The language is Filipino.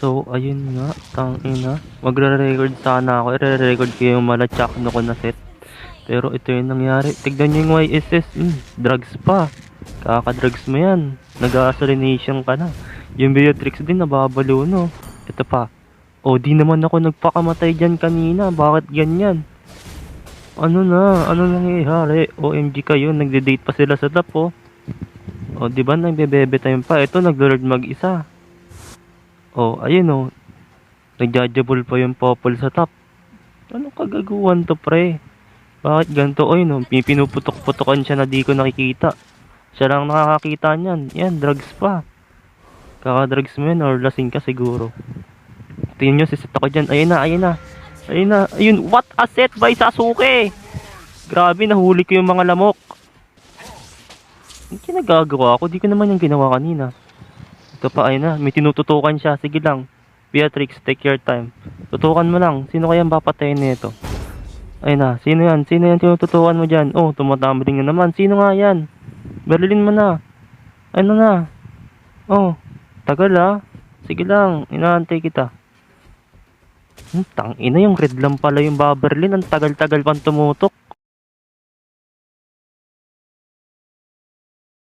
So, ayun nga, tangina. Magre-record sana ako. I-record ko yung malatsakno ko na set. Pero ito yung nangyari. Tignan nyo yung YSS. Drugs pa. Kaka-drugs mo yan. Nag-assassination ka na. Yung Beatrix din, nababalo, no? Ito pa. O, di naman ako nagpakamatay dyan kanina. Bakit ganyan? Ano na? Ano nangyayari? OMG kayo. Nagde-date pa sila sa top, oh. O, di ba? Nagbebebe time pa. Ito, nag-lord mag-isa. Oh, ayun oh. Nagjajabol pa yung popol sa top. Anong kagaguhan to, pre? Bakit ganito? Oy, no, pinuputok-putokan siya na di ko nakikita. Siya lang nakakakita niyan. Yan, drugs pa. Kaka-drugs mo yan or lasing ka siguro. Tingnan nyo, sisit ako dyan. Ayun na, ayun na. Ayun na, ayun. What a set by Sasuke! Grabe, nahuli ko yung mga lamok. Ang ginagagawa ko, di ko naman yung ginawa kanina. Ito pa, ayun na. May tinututukan siya. Sige lang. Beatrix, take your time. Tutukan mo lang. Sino kayang papatayin nito? Ayun na. Sino yan? Sino yan tinututukan mo dyan? Oh, tumatambling na naman. Sino nga yan? Berlin mo na. Ano na? Oh, tagal ah. Sige lang. Inaantay kita. Tangina yung red lang pala yung Baberlin. Ang tagal-tagal pang tumutok.